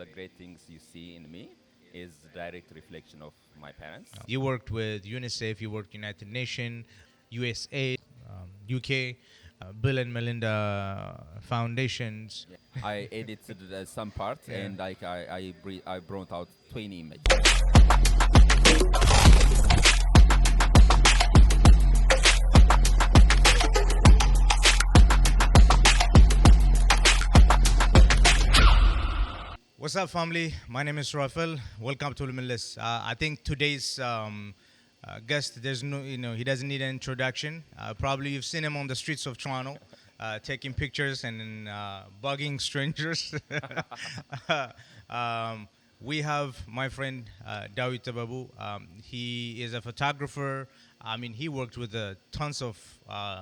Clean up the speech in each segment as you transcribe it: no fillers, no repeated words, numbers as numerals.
the great things you see in me is direct reflection of my parents. You worked with UNICEF, you worked United Nations, USA, UK, Bill and Melinda Foundations. Yeah. I edited some part Yeah. and I brought out 20 images. What's up, family? My name is Rafael. Welcome to Limitless. I think today's guest, there's no, he doesn't need an introduction. Probably you've seen him on the streets of Toronto, taking pictures and bugging strangers. um, we have my friend Dawit Tibebu. He is a photographer. I mean, he worked with tons of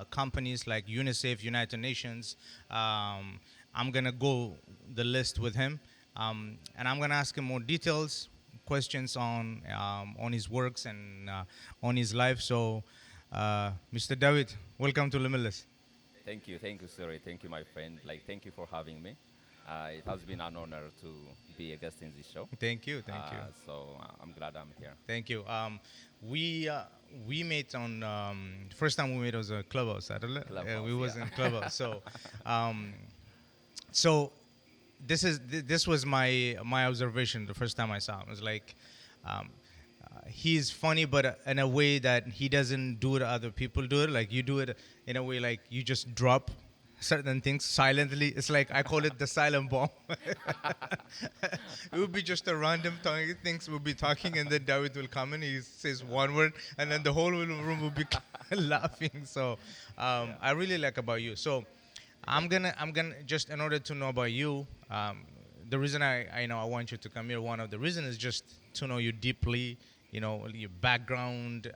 companies like UNICEF, United Nations. I'm gonna go the list with him, and I'm gonna ask him more details, questions on his works and on his life. So, Mr. David, welcome to Limitless. Thank you, sorry, thank you, my friend. Like, thank you for having me. It has been an honor to be a guest in this show. Thank you, thank you, I'm glad I'm here. thank you. We uh, we met on first time we met was a clubhouse. I don't know. We Clubhouse, was yeah. in clubhouse. Um, so this was my observation the first time I saw him. It was like um, he's funny, but in a way that he doesn't do it. Other people do it. Like you do it in a way like you just drop certain things silently. It's like I call it the silent bomb. It would be just a random talking things. We'll be talking, and then David will come in. He says one word, and then the whole room will be laughing. So Yeah. I really like about you. So I'm gonna just in order to know about you. The reason I know I want you to come here. One of the reasons is just to know you deeply. You know your background,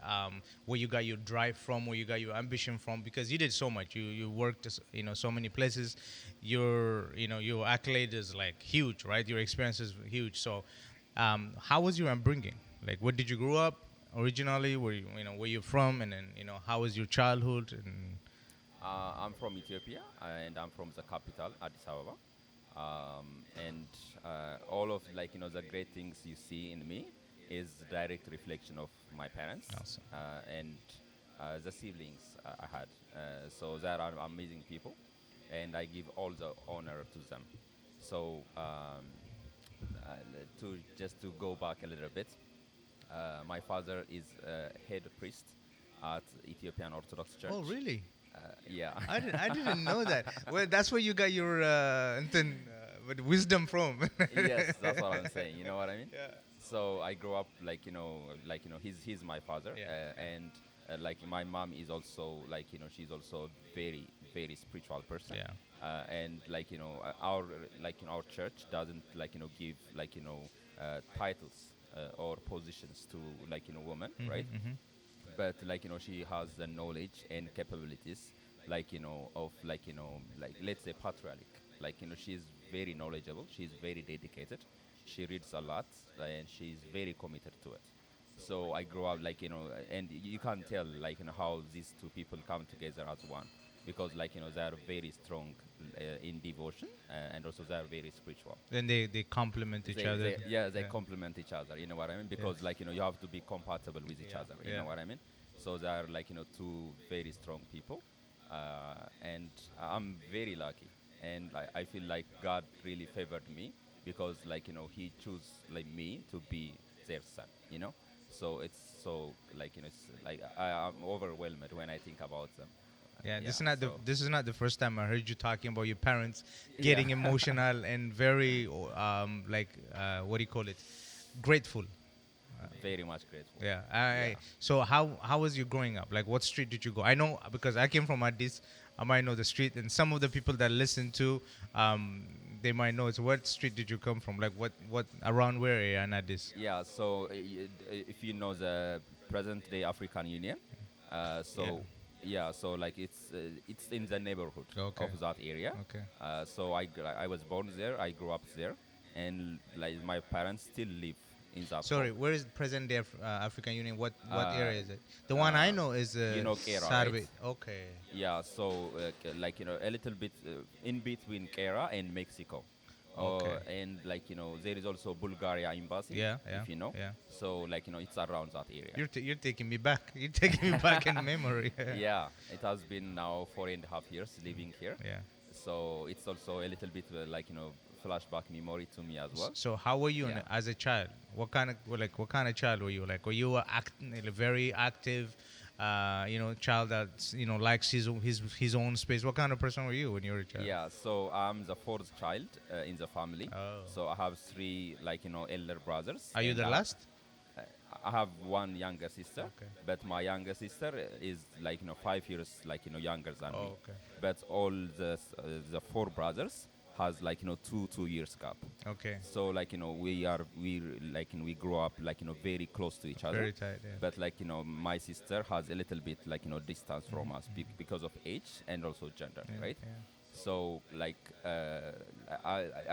where you got your drive from, where you got your ambition from, because you did so much. You worked, so many places. Your accolade is like huge, right? Your experience is huge. So, how was your upbringing? Like, where did you grow up originally? Where you from, and then how was your childhood? And I'm from Ethiopia and I'm from the capital, Addis Ababa. And all of the great things you see in me is direct reflection of my parents awesome. and the siblings I had. So they are amazing people, and I give all the honor to them. So to just to go back a little bit, my father is head priest at Ethiopian Orthodox Oh, Church. really? Yeah. I didn't know that. Well, that's where you got your wisdom from. Yes, that's what I'm saying. You know what I mean? Yeah. So I grew up he's my father, Yeah. and like my mom is also she's also very spiritual person, Yeah. and our church doesn't give titles or positions to women, right? Mm-hmm. But she has the knowledge and capabilities of let's say patriotic, she's very knowledgeable, she's very dedicated, she reads a lot, and she's very committed to it. So I grew up and you can tell how these two people come together as one, because they are very strong in devotion, and also they are very spiritual. Then they complement each other. They Yeah. complement each other, you know what I mean, Yeah. because you have to be compatible with each Yeah. other, you Yeah. know what I mean. So they are two very strong people, and I'm very lucky, and I feel like God really favored me, because he chose me to be their son, so it's so it's I'm overwhelmed when I think about them. Yeah, Yeah, so this is not the first time I heard you talking about your parents yeah. getting emotional and very what do you call it? Grateful. Very much grateful. Yeah. Yeah. So how was you growing up? Like, what street did you go? I know because I came from Addis. I might know the street, and some of the people that listen to, um, they might know. So, what street did you come from? Like, what around where area in Addis? Yeah, so if you know the present day African Union, Yeah. so yeah, so it's in the neighborhood Okay. of that area. Okay. So I was born there, I grew up there, and my parents still live in that Sorry, home. where is present day African Union? What Uh, area is it? The one I uh, know is you know Kera, right? Sarbit. Okay. Yeah, so a little bit in between Kera and Mexico. Okay. And like there is also Bulgaria embassy, Yeah, yeah, if you know. yeah. So like it's around that area. You're taking me back. You're taking me back in memory. Yeah, it has been now 4.5 years living here. Yeah. So it's also a little bit like flashback memory to me as well. So how were you Yeah. as a child? What kind of child were you? Like were you a very active, child that likes his own space? What kind of person were you when you were a child? Yeah, so I'm the fourth child in the family. Oh. So I have three like elder brothers, Are you and the last? uh, I have one younger sister, Okay. but my younger sister is like 5 years like younger than me. Oh, okay. But all the four brothers has like 2 years gap. Okay. So like we grow up like very close to each other. Very tight. Yeah. But like my sister has a little bit like distance from us because of age and also gender, Yeah. right? Yeah. So like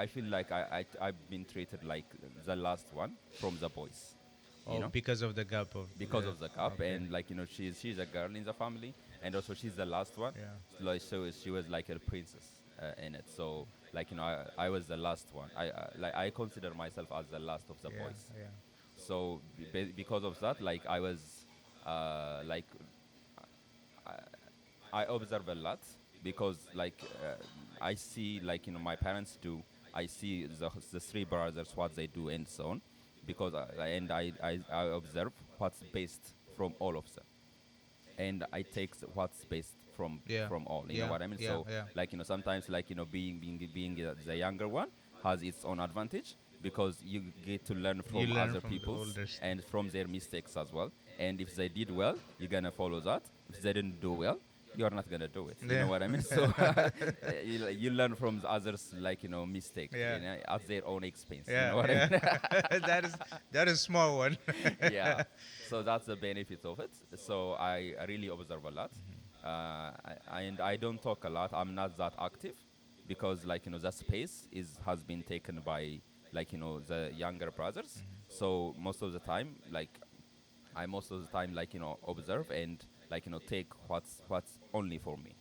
I feel like I've been treated like the last one from the boys, you Oh, know, because of the gap of because of the cup. Okay. And like she's a girl in the family, and also she's the last one. Yeah. Like so she was like a princess in it. So like I was the last one. I consider myself as the last of the Yeah. boys. Yeah. So because of that, like I was like I observe a lot because like I see like my parents do. I see the three brothers what they do and so on, because I observe what's best from all of them, and I take what's best Yeah. from all. You know Yeah. what I mean? Yeah. So Yeah. like sometimes like being the younger one has its own advantage because you get to learn You from learn other from the people's oldest. and from their mistakes as well. And if they did well, you're gonna follow that. If they didn't do well, you're not gonna do it. You Yeah. know what I mean? So you learn from the others like mistake, Yeah. at their own expense. You Yeah. know what I mean? Yeah. that is small one. Yeah, so that's the benefit of it. So I really observe a lot, and I don't talk a lot. I'm not that active because like that space has been taken by like the younger brothers. So most of the time like I most of the time like observe and like take what's only for me.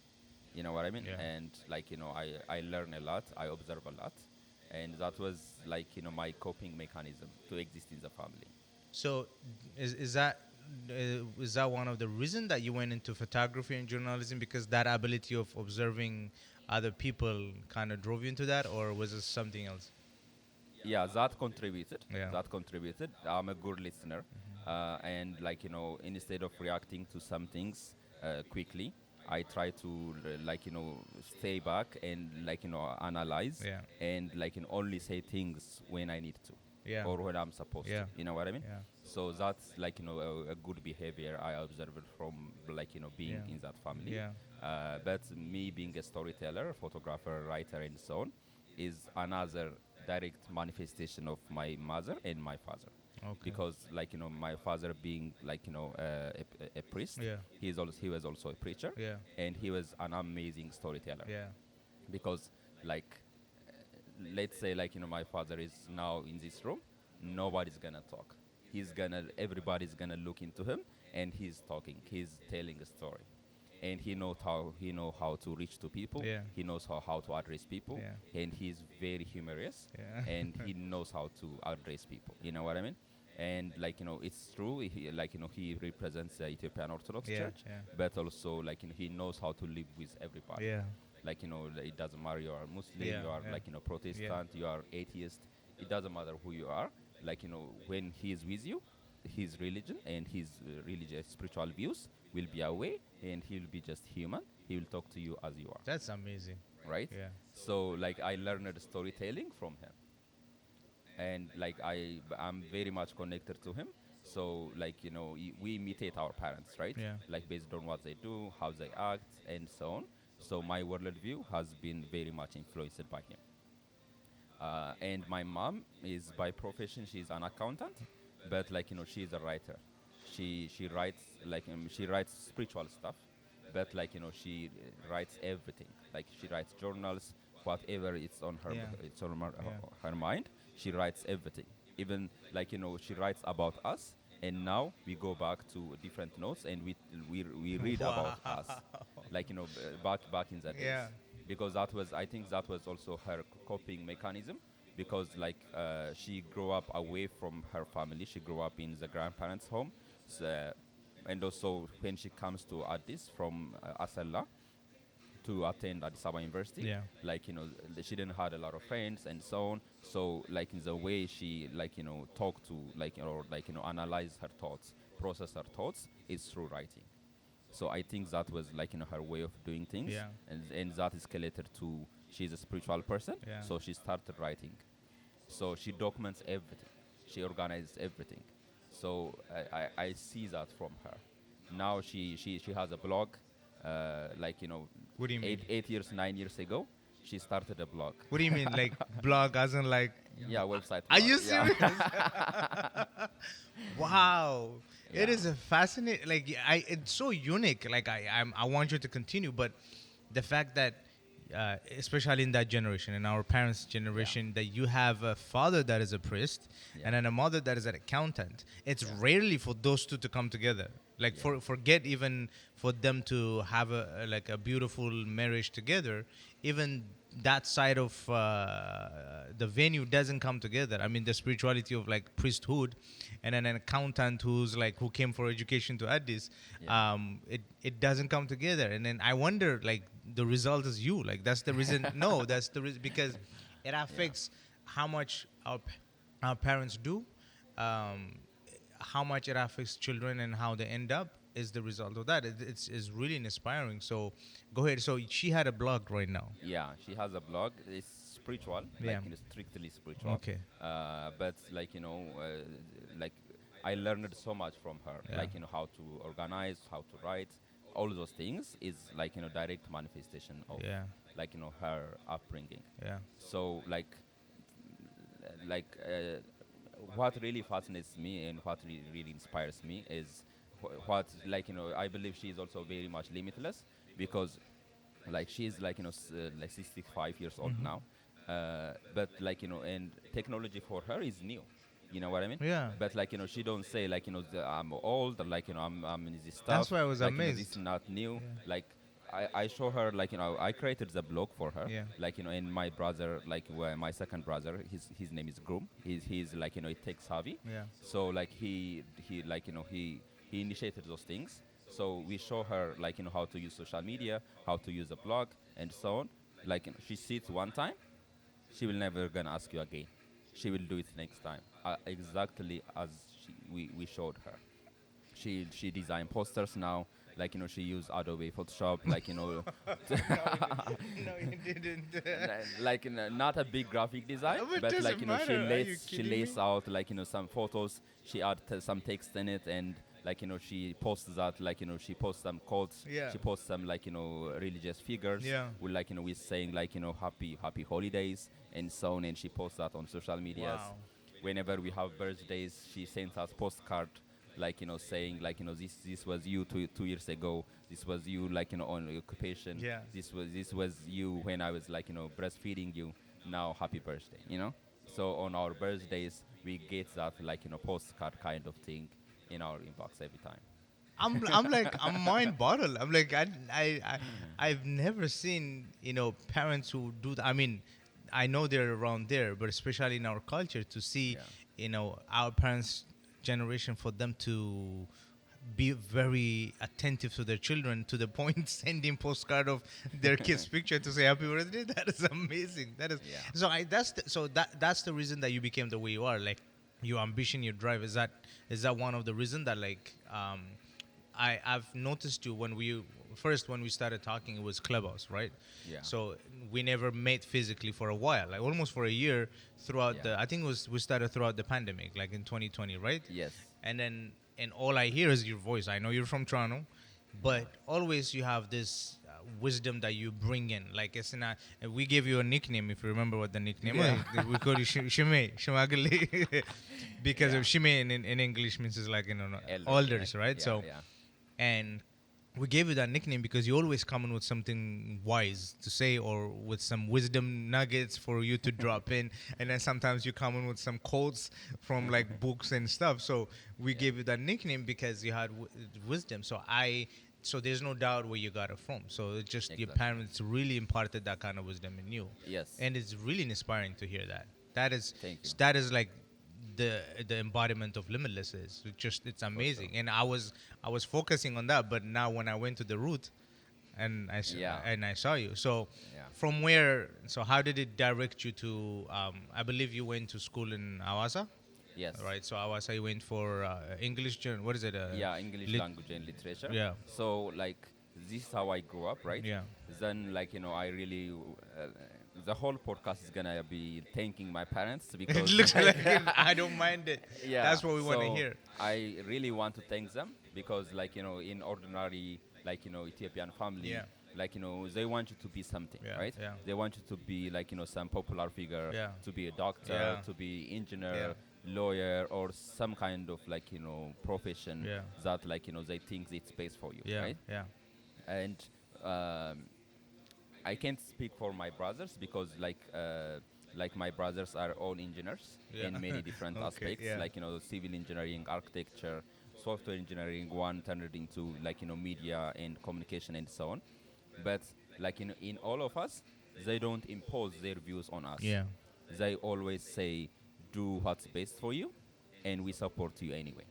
You know what I mean? Yeah. And like I learn a lot, I observe a lot, and that was like my coping mechanism to exist in the family. So, is that one of the reason that you went into photography and journalism, because that ability of observing other people kind of drove you into that, or was it something else? Yeah, that contributed. Yeah. That contributed. I'm a good listener, and like instead of reacting to some things quickly, I try to like stay back and like analyze Yeah. and like only say things when I need to Yeah. or when I'm supposed to. Yeah. You know what I mean? Yeah. So that's like a good behavior I observed from like being Yeah. in that family. Yeah. But me being a storyteller, photographer, writer, and so on, is another direct manifestation of my mother and my father. Okay. Because like my father being like a priest, Yeah. he was also a preacher, Yeah. and he was an amazing storyteller. Yeah. Because like let's say like my father is now in this room, nobody's gonna talk. Everybody's gonna look into him, and he's talking, he's telling a story, and he know how to reach to people. Yeah. He knows how to address people, Yeah. and he's very humorous, Yeah. and he knows how to address people. You know what I mean? And like it's true, he represents the Ethiopian Orthodox Yeah. Church, Yeah. but also like he knows how to live with everybody. Yeah. Like it doesn't matter, you are Muslim, Yeah, you are yeah. like Protestant, you are atheist. It doesn't matter who you are. Like when he is with you, his religion and his religious spiritual views will be away, and he will be just human. He will talk to you as you are, That's amazing. right? Yeah. So like I learned storytelling from him, and like I'm very much connected to him. So like we imitate our parents, right? Yeah. Like based on what they do, how they act, and so on. So my worldview has been very much influenced by him. And my mom is by profession, she's an accountant, but like she's a writer. She writes like she writes spiritual stuff, but like she writes everything. Like she writes journals, whatever it's on her Yeah. it's on Yeah. her mind. She writes everything. Even like she writes about us. And now we go back to different notes, and we read about us, like back in the days. Yeah. because that was, I think that was also her coping mechanism, because like she grew up away from her family. She grew up in the grandparents' home, so, and also when she comes to Addis from Asella to attend Addis Ababa University, Yeah. like she didn't had a lot of friends and so on. So like in the way she like talk to like or like analyze her thoughts, process her thoughts is through writing. So I think that was like her way of doing things, Yeah. and that escalated to she's a spiritual person, Yeah. so she started writing. So she documents everything, she organizes everything. So I see that from her. Now she has a blog, like What do you mean? 8 years 9 years ago she started a blog. What do you mean? Like blog as in like? Yeah, website Are blog. you Yeah. serious? Wow. It Yeah. is a fascinating. Like it's so unique. Like I want you to continue, but the fact that, especially in that generation, in our parents' Yeah. generation, that you have a father that is a priest Yeah. and then a mother that is an accountant. It's Yeah. rarely for those two to come together. Like Yeah. forget even for them to have like a beautiful marriage together. Even that side of the venue doesn't come together. I mean, the spirituality of like priesthood, and then an accountant who's like who came for education to Addis, Yeah. it doesn't come together. And then I wonder, like the result is you. Like that's the reason. No, that's the reason because it Yeah. affects how much our parents do, um, how much it affects children, and how they end up is the result of that. It's really inspiring. So go ahead. So she had a blog right now. Yeah, she has a blog. It's spiritual, Yeah. like strictly spiritual. Okay. But like like I learned so much from her. Yeah. Like how to organize, how to write, all those things is like direct manifestation of Yeah. like her upbringing. Yeah. So like what really fascinates me and what really inspires me is what like I believe she is also very much limitless, because like she's like like 65 years old now, but like and technology for her is new, you know what I mean? Yeah. But like she don't say like I'm old, or like I'm in this That's stuff, why I was like this is amazed. not new. Like I show her like I created the blog for her, Yeah. like and my brother, like my second brother, his name is Groom. He's like it tech savvy. Yeah. So like he like he initiated those things. So we show her like how to use social media, how to use a blog, and so on. Like she sits one time, she will never gonna ask you again. She will do it next time, exactly as we showed her. She design posters now, like she use Adobe Photoshop, like No, you didn't. like not a big graphic design, But it but like doesn't matter. Are you she kidding lays me? out like some photos, she add some text in it, and like she posts that, like she posts some quotes, Yeah. she posts some like religious figures, Yeah. with like we saying like happy holidays and so on, and she posts that on social medias. Wow. Whenever we have birthdays, she sends us postcard, like saying like this was you 2 years ago, this was you like on occupation, Yeah. this was you when I was like breastfeeding you, now happy birthday, so on our birthdays we get that like postcard kind of thing in our inbox every time. I'm like I'm mind bottled. I'm like I've never seen parents who do that. I mean, I know they're around there, but especially in our culture to see Yeah. our parents' generation, for them to be very attentive to their children to the point sending postcard of their kids' picture to say happy birthday. That is amazing. That is Yeah. so. That's the reason that you became the way you are. Like your ambition, your drive. Is that one of the reason that like I've noticed you when we started talking, it was Clubhouse, right? Yeah. So we never met physically for a while, like almost for a year throughout Yeah. the. I think it was we started throughout the pandemic, like in 2020, right? Yes. And all I hear is your voice. I know you're from Toronto, Yeah. but always you have this wisdom that you bring in. Like it's not. We gave you a nickname, if you remember what the nickname Yeah. was. We called you Shime, Shimagali, because Yeah. of Shime in English means it's like Elders, elders, right? yeah, So yeah. and we gave you that nickname because you always come in with something wise to say or with some wisdom nuggets for you to drop in, and then sometimes you come in with some quotes from like books and stuff. So we Yeah. gave you that nickname because you had wisdom. So I so there's no doubt where you got it from. So it's just your Exactly. parents really imparted that kind of wisdom in you, Yes. and it's really inspiring to hear that. That is Thank you. that is like the embodiment of limitless is. It's For sure. amazing, and I was focusing on that, but now when I went to the root, and Yeah. I saw you. So Yeah. from where? So how did it direct you to? I believe you went to school in Awasa, Yes. right? So Awasa, you went for English. What is it? Yeah, English Lit- language and literature. yeah, So like this is how I grew up, right? yeah. Then like I really the whole podcast is gonna be thanking my parents It because looks like it. I don't mind it. yeah. That's what we want to So hear. I really want to thank them because like in ordinary like Ethiopian family Yeah, like they want you to be something, yeah, right? yeah, They want you to be like some popular figure, yeah, to be a doctor, yeah, to be yeah, engineer, lawyer, or some kind of like profession yeah, that like they think it's best for you, yeah, right? yeah, And um, I can't speak for my brothers because like my brothers are all engineers yeah. in many different Okay, aspects, yeah, like civil engineering, architecture, software engineering. One turned into like media and communication and so on. But like in all of us, they don't impose their views on us. yeah. They always say, "Do what's best for you, and we support you anyway."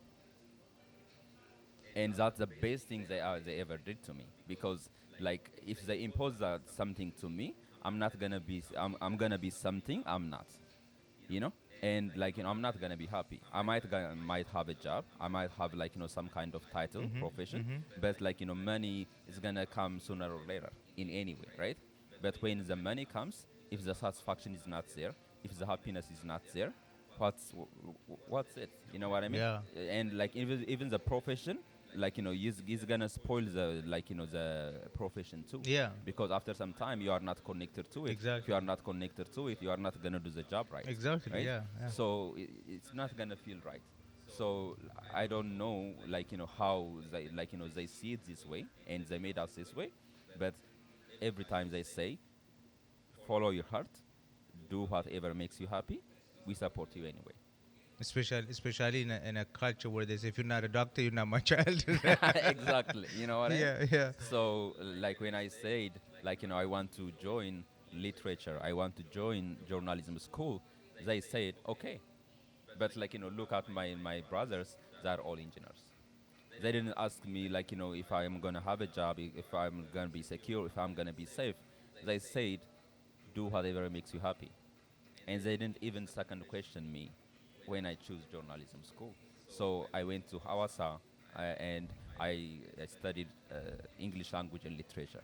And that's the best thing they ever did to me because like if they impose that something to me, I'm not gonna be I'm gonna be something I'm not, you know. And like I'm not gonna be happy. Might have a job, I might have like some kind of title Mhm, profession, mhm. but like money is gonna come sooner or later in any way, right? But when the money comes, if the satisfaction is not there, if the happiness is not there, what's it, you know what I mean? Yeah, And like even the profession, like is gonna spoil the like the profession too, yeah. because after some time you are not connected to it. If you Exactly, are not connected to it, you are not gonna do the job right, exactly. right? Yeah, yeah. So it's not gonna feel right. So I don't know like how they like they see it this way and they made us this way, but every time they say follow your heart, do whatever makes you happy, we support you anyway. Especially in a culture where they say if you're not a doctor, you're not my child. Exactly. You know what I mean? Yeah, yeah, So, like when I said, like, I want to join literature, I want to join journalism school, they said, okay. But, like, look at my brothers, they're all engineers. They didn't ask me, like, if I'm going to have a job, if I'm going to be secure, if I'm going to be safe. They said, do whatever makes you happy. And they didn't even second question me when I choose journalism school. So I went to Hawassa and I studied English language and literature.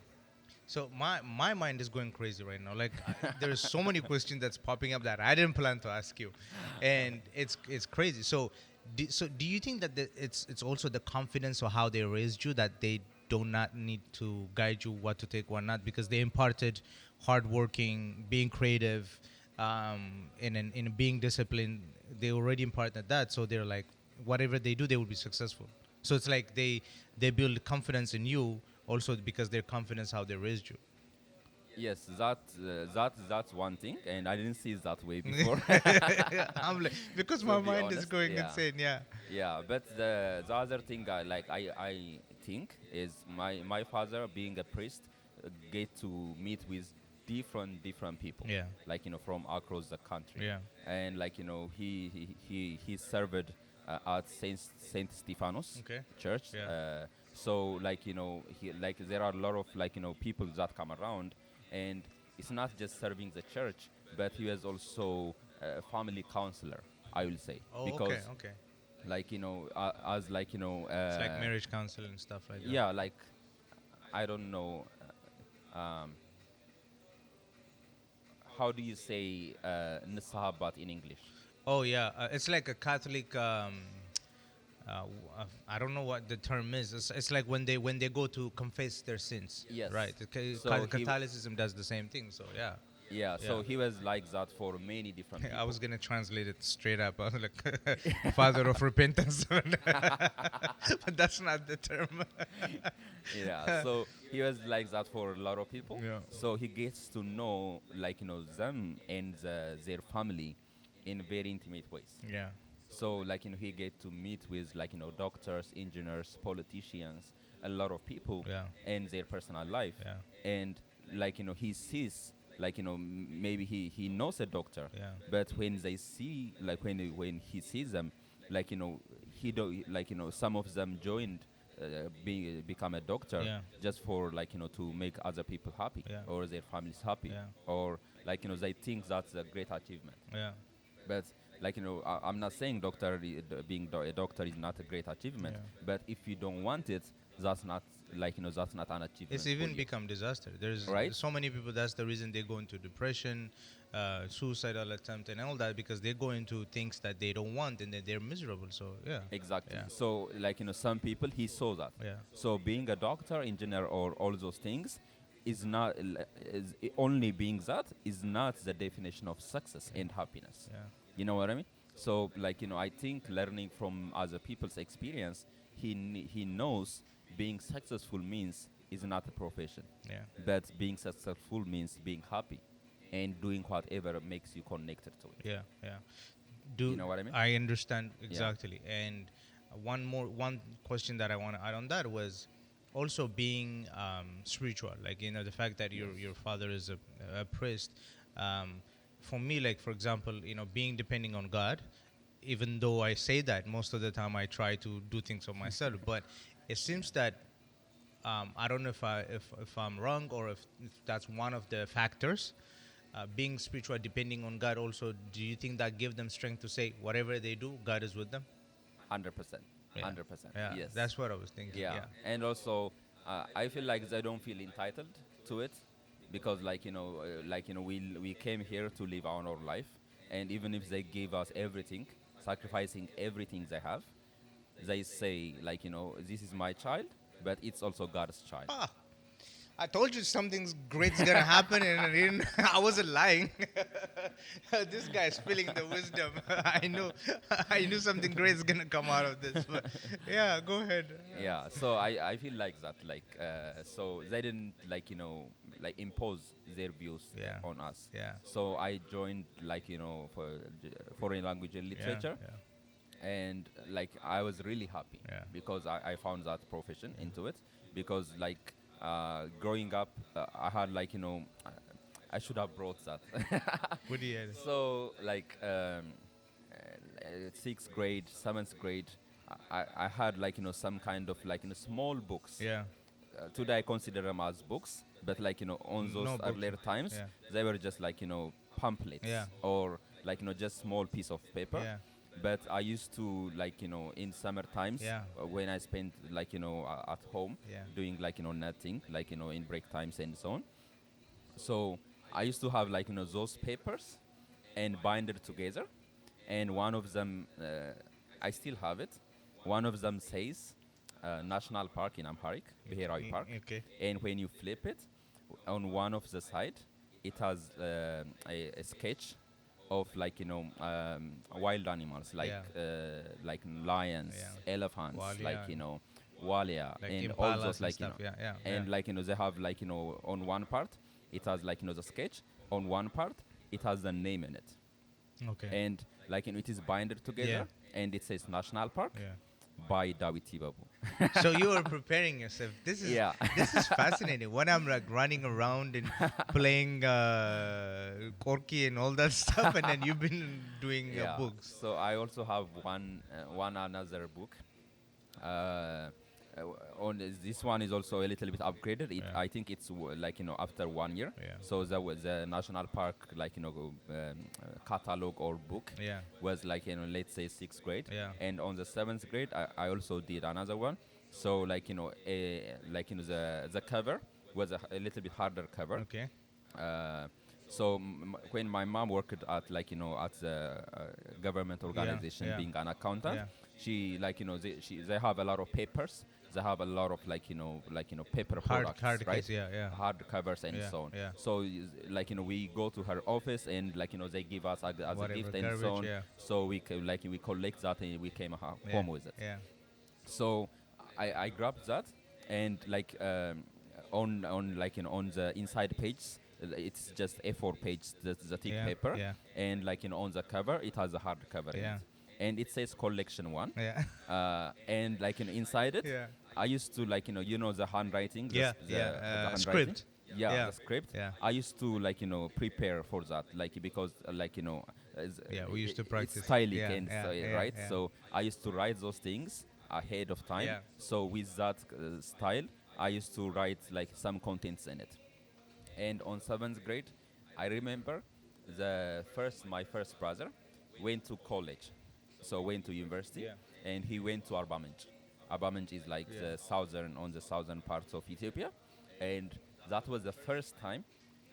So my mind is going crazy right now. Like there's so many questions that's popping up that I didn't plan to ask you, and it's crazy. So do you think that it's also the confidence or how they raised you that they do not need to guide you what to take, what not, because they imparted hardworking, being creative, in being disciplined. They already imparted that, so they're like whatever they do, they will be successful. So it's like they build confidence in you also because their confidence how they raised you. Yes, that's one thing, and I didn't see it that way before. I'm like because To my be mind is honest, going yeah. insane. Yeah. Yeah, but the other thing I think is my father being a priest get to meet with different people, Yeah. like from across the country, Yeah. and like he served at Saint Stephanos Okay. Church. Yeah. So like he like there are a lot of like people that come around, and it's not just serving the church, but he was also a family counselor, I will say, Oh, okay. because Okay. like as like It's like marriage counsel and stuff like that. yeah, like I don't know, um how do you say nisahabat in English? Oh yeah, it's like a Catholic. I don't know what the term is. It's like when they go to confess their sins, Yes. right? So he Catholicism does the same thing. So yeah, yeah, yeah. so he was like that for many different I was people. gonna translate it straight up. I was like, "Father of repentance," but that's not the term. Yeah, so he was like that for a lot of people. Yeah. So he gets to know like them and their family in very intimate ways. Yeah. So like he get to meet with like doctors, engineers, politicians, a lot of people Yeah. and their personal life. Yeah. And he sees, maybe he knows a doctor, Yeah. but when they see, when he sees them, like you know he do some of them joined, become a doctor Yeah. just for, to make other people happy Yeah. or their families happy, Yeah. or they think that's a great achievement. Yeah. But I'm not saying a doctor is not a great achievement, Yeah. but if you don't want it, that's not, that's not an It's achievement for even you, become disaster. There's right? so many people. That's the reason they go into depression, suicidal attempt, and all that because they go into things that they don't want and then they're miserable. So yeah, Exactly. yeah, So, some people, he saw that. yeah, So being a doctor in general or all those things is not only being that is not the definition of success yeah, and happiness. yeah, You know what I mean? So, I think learning from other people's experience, he knows being successful means is not a profession, yeah, but being successful means being happy and doing whatever makes you connected to it. yeah, yeah. You Do know what I mean? I understand Yeah. exactly? And one question that I want to add on that was also being spiritual. Like the fact that Yes. your father is a priest. Um, for me, like for example, being depending on God. Even though I say that most of the time, I try to do things for myself. But it seems that I don't know if I'm wrong or if that's one of the factors. Being spiritual, depending on God, also, do you think that give them strength to say whatever they do, God is with them? 100%. Yeah, 100%. yeah, Yes. that's what I was thinking. Yeah. Yeah, And also, I feel like they don't feel entitled to it because, we came here to live our own life. And even if they give us everything, sacrificing everything they have, they say, this is my child, but it's also God's child. ah, I told you something's great's gonna happen, and I didn't. I wasn't lying. This guy's spilling the wisdom. I knew, I knew something great's gonna come out of this. But yeah, go ahead. Yeah, so I feel like that, so they didn't, impose their views Yeah, on us. yeah, So I joined, for foreign language and yeah, literature, yeah, and I was really happy yeah. because I found that profession into it, because growing up, I had, I should have brought that. Good year. So, sixth grade, seventh grade, I had, some kind of, small books. Yeah. Today I consider them as books, but on those No books. earlier times, Yeah. they were just pamphlets, Yeah. or just small piece of paper. Yeah. But I used to, in summer times, Yeah. when I spent, at home, Yeah. doing, nothing, in break times and so on. So I used to have, those papers and bind it together, and one of them, I still have it. One of them says National Park in Amharic, Beherawi Park, Okay. and when you flip it, on one of the side, it has a sketch of, wild animals, Yeah. like lions, Yeah. elephants, Walia. walia, Like and all impalas those, and stuff. Yeah. Yeah. and Yeah. they have, on one part it has, the sketch. On one part it has the name in it, Okay. and it is binded together, and it says National Park Yeah. by Dawit Tibebu. So you were preparing yourself. This is Yeah. this is fascinating. When I'm like running around and playing corky and all that stuff, and then you've been doing Yeah. books. So I also have one another book. Uh, this one is also a little bit upgraded. Yeah. I think it's after 1 year. Yeah. So the national park catalog or book Yeah. was let's say sixth grade. Yeah. And on the seventh grade, I also did another one. So the cover was a little bit harder cover. Okay. Uh, so when my mom worked at at the government organization, yeah. being an accountant, Yeah. she they have a lot of papers. They have a lot of paper products, Hard right? case. Yeah. Yeah. Hard covers and Yeah, so on. yeah. So we go to her office, and they give us as a Whatever, gift and so garbage, on. yeah. So we collect that, and we came Yeah. home with it. Yeah. So I grabbed that, and on on the inside page, it's just A4 page, the thick Yeah, paper, yeah. and on the cover it has a hard cover in Yeah. it. and it says collection one, Yeah. and like inside it, Yeah. I used to like the handwriting, Yeah. the Yeah. handwriting, Script. yeah, Yeah. the script. Yeah. I used to like prepare for that, like because Yeah. We used to it's practice. stylic Yeah. and Yeah. so, Yeah. right. Yeah. So I used to write those things ahead of time. Yeah. So with that style, I used to write like some contents in it. And on seventh grade, I remember my first brother went to college, so went to university, Yeah. and he went to Arbamanj. Arbamanj is like Yeah. the southern parts of Ethiopia, and that was the first time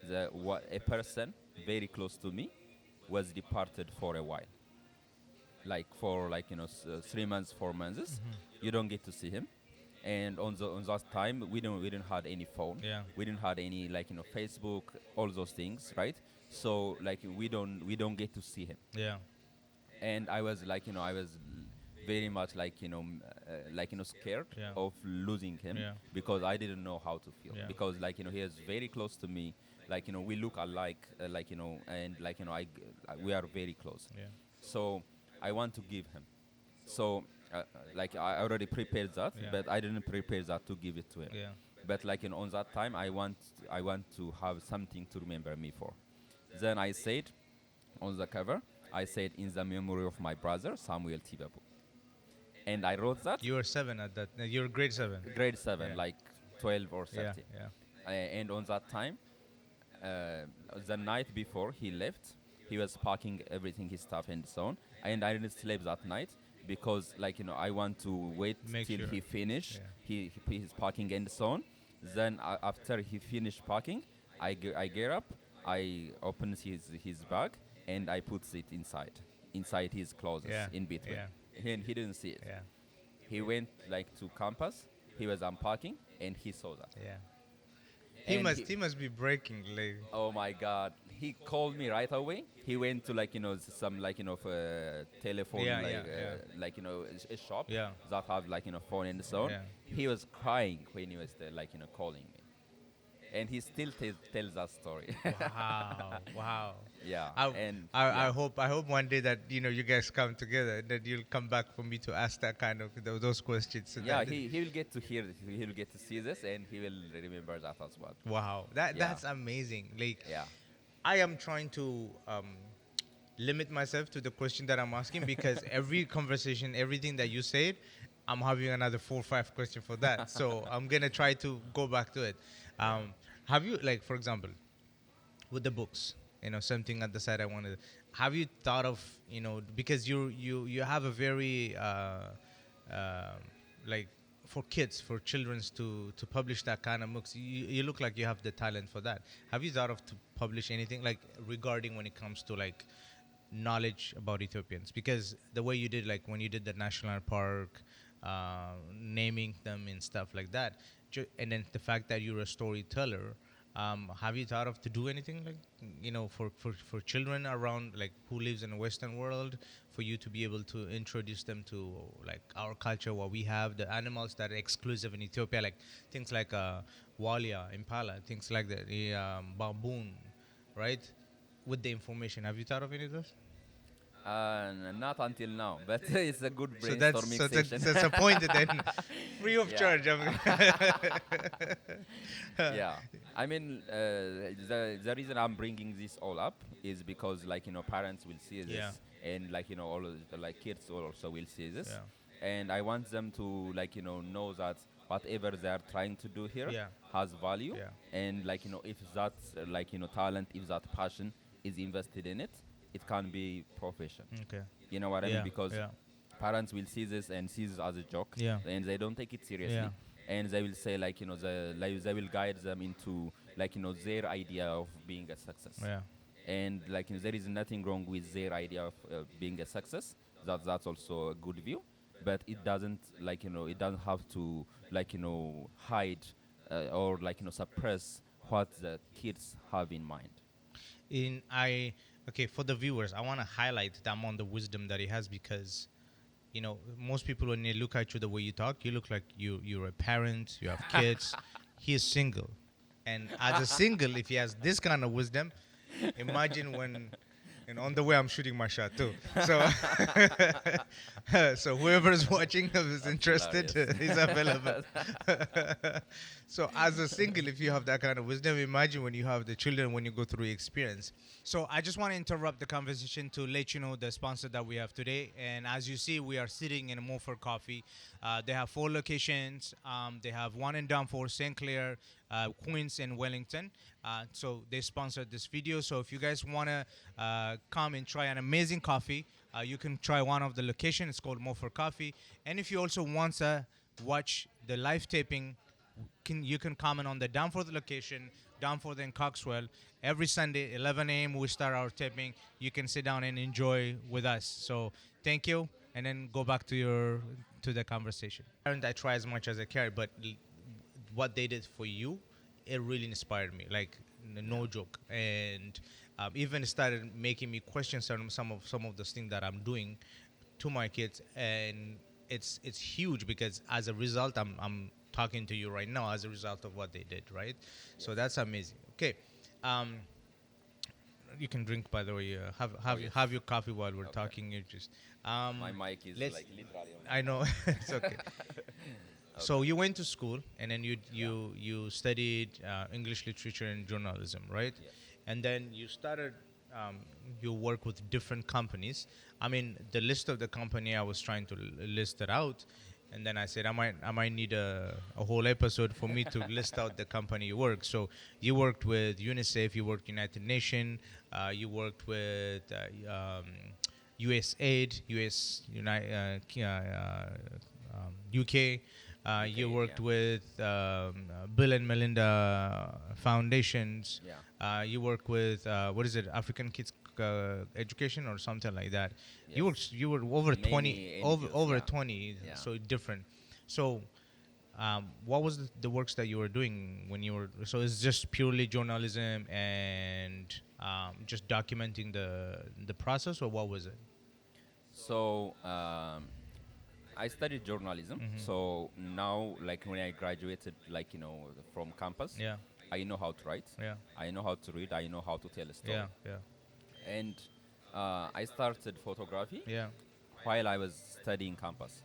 a person very close to me was departed for a while, like for 3 months, 4 months. You don't get to see him, and on that time we didn't had any phone, Yeah. we didn't had any Facebook, all those things, right? So like we don't get to see him, Yeah. and I was very much scared Yeah. of losing him, Yeah. because I didn't know how to feel, Yeah. because he is very close to me, we look alike, and we are very close. Yeah. So I want to give him. So I already prepared that, Yeah. but I didn't prepare that to give it to him. Yeah. But on that time, I want to have something to remember me for. Then I said on the cover, I said, in the memory of my brother Samuel Tibebu, and I wrote that You were 7 at that. You were grade 7. grade seven, Yeah. like 12 or Yeah. 13. Yeah. And on that time, uh, the night before he left, he was packing everything, his stuff and so on. And I didn't sleep that night, because I want to wait Make till sure. he finish. Yeah. He put his packing and so on. Then after he finished packing, I get up, I open his bag, and I put it inside his clothes, Yeah. in between. Yeah. And he didn't see it. Yeah. He went to campus. He was unpacking, and he saw that. Yeah. And He must be breaking, like. oh my God! He called me right away. He went to some telephone, Yeah, yeah, yeah. a shop Yeah. that have phone and so on. Yeah. He was crying when he was there, calling me, and he still tells that story. Wow. Wow. Yeah, I, and I yeah. hope one day that you guys come together, that you'll come back for me to ask that kind of those questions. So Yeah, that he will get to hear this. He will get to see this, and he will remember that as well. wow, Yeah. that's amazing. Like, Yeah. I am trying to limit myself to the question that I'm asking, because every conversation, everything that you said, I'm having another 4 or 5 questions for that. So I'm gonna try to go back to it. Have you, like, for example, with the books, something at the side I wanted. Have you thought of, because you have a very like, for kids, for childrens to publish that kind of books, you look like you have the talent for that. Have you thought of to publish anything, like, regarding when it comes to, like, knowledge about Ethiopians? Because the way you did, like, when you did the national park, naming them and stuff like that, and then the fact that you're a storyteller, have you thought of to do anything, like, for children around, like, who lives in the Western world, for you to be able to introduce them to, like, our culture, what we have, the animals that are exclusive in Ethiopia, like things like walia, impala, things like that, the baboon, right? With the information, have you thought of any of those? Not until now, but it's a good So that's brainstorming so that's, session. that's a point then, free of Yeah. charge. Yeah, I mean, the reason I'm bringing this all up is because parents will see this, Yeah. and all of kids also will see this, Yeah. and I want them to know that whatever they are trying to do here Yeah. has value, Yeah. and if that talent, if that passion is invested in it, it can be profession. Okay. You know what I mean? Because Yeah. parents will see this and see this as a joke, Yeah. and they don't take it seriously, Yeah. and they will say they will guide them into their idea of being a success, Yeah. and there is nothing wrong with their idea of being a success. That's also a good view, but it doesn't it doesn't have to hide or suppress what the kids have in mind. In I Okay, for the viewers, I want to highlight the amount of wisdom that he has, because most people, when they look at you the way you talk, you look like you're a parent, you have kids. He is single, and as a single, if he has this kind of wisdom, imagine And on the way, I'm shooting my shot too. So, so whoever is watching who is interested Hilarious. is available. So, as a single, if you have that kind of wisdom, imagine when you have the children when you go through experience. So, I just want to interrupt the conversation to let you know the sponsor that we have today. And as you see, we are sitting in a Mofor Coffee. They have 4 locations. They have one in Danforth, St. Clair, Queens, and Wellington. So they sponsored this video. So if you guys want to come and try an amazing coffee, you can try one of the location. It's called Mofor Coffee. And if you also want to watch the live taping, you can comment on the Danforth location, Danforth and Coxwell. Every Sunday, 11 a.m. we start our taping. You can sit down and enjoy with us. So thank you, and then go back to the conversation. I try as much as I can, but what they did for you, it really inspired me. Like no joke, and even started making me question some of the things that I'm doing to my kids, and it's huge because as a result, I'm talking to you right now as a result of what they did, right? So that's amazing. Okay, um, you can drink, by the way. Yes. Have your coffee while we're Okay. talking. You just My mic is let's. like literally on. I know it's okay. So you went to school and then you studied English literature and journalism, right? Yes. And then you started you work with different companies. I mean, the list of the company I was trying to list it out, and then I said I might need a whole episode for me to list out the company you work. So you worked with UNICEF, you worked United Nations, you worked with USAID, UK. You UK, worked yeah. with Bill and Melinda Foundations. Yeah. You work with what is it, African Kids Education or something like that. Yes. You were over 20 Many over NGOs, over yeah. 20, Yeah. so different. So what was the works that you were doing when you were? So it's just purely journalism and just documenting the process, or what was it? So I studied journalism. Mm-hmm. So now, like when I graduated, like from campus, Yeah, I know how to write. yeah, I know how to read. I know how to tell a yeah, story. yeah, And I started photography yeah. while I was studying campus,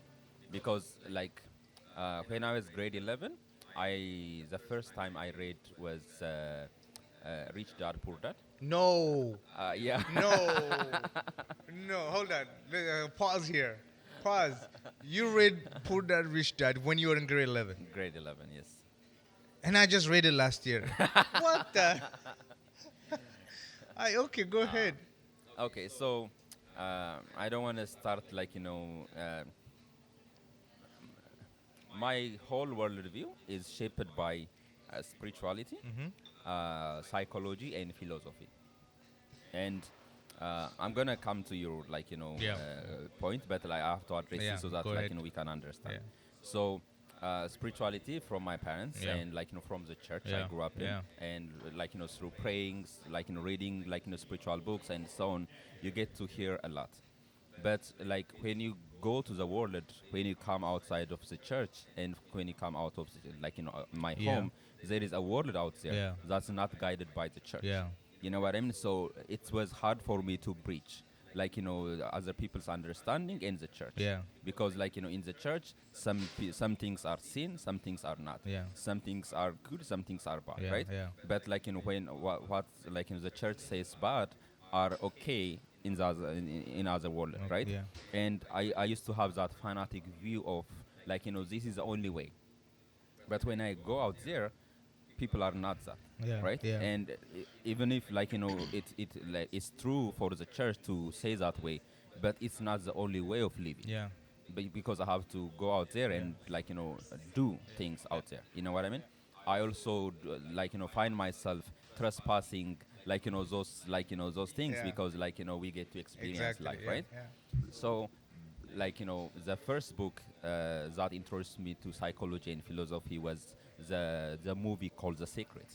because like when I was grade 11, I the first time I read was Rich Dad Poor Dad. No, Yeah. no, no. Hold on. Pause here. Pause. You read Poor Dad Rich Dad when you were in grade 11, Grade 11, yes. and I just read it last year. What the? Okay, go ahead. Okay, so I don't want to start like my whole worldview is shaped by spirituality, Mm-hmm. psychology, and philosophy. And I'm gonna come to your Yeah. point, but like I have to address Yeah. it so that Go ahead. we can understand. Yeah. So spirituality from my parents, Yeah. and from the church I Yeah. grew up in, Yeah. and through prayings, reading spiritual books and so on, you get to hear a lot. But like when you go to the world, when you come outside of the church, and when you come out of my Yeah. home, there is a world out there Yeah. that's not guided by the church. Yeah. You know what I mean? So it was hard for me to preach, other people's understanding in the church. Yeah. Because in the church, some things are sin, some things are not. Yeah. Some things are good, some things are bad, Yeah, right? yeah. But when what the church says bad are okay in the in other world, Okay, right? yeah. And I used to have that fanatic view of this is the only way. But when I go out there, people are not that, Yeah, right? yeah. And even if it's true for the church to say that way, but it's not the only way of living. Yeah. Because I have to go out there and do things out there. You know what I mean? I also find myself trespassing those things, Yeah. because we get to experience Exactly. life, Yeah. right? Yeah. So the first book that introduced me to psychology and philosophy was the movie called The Secret.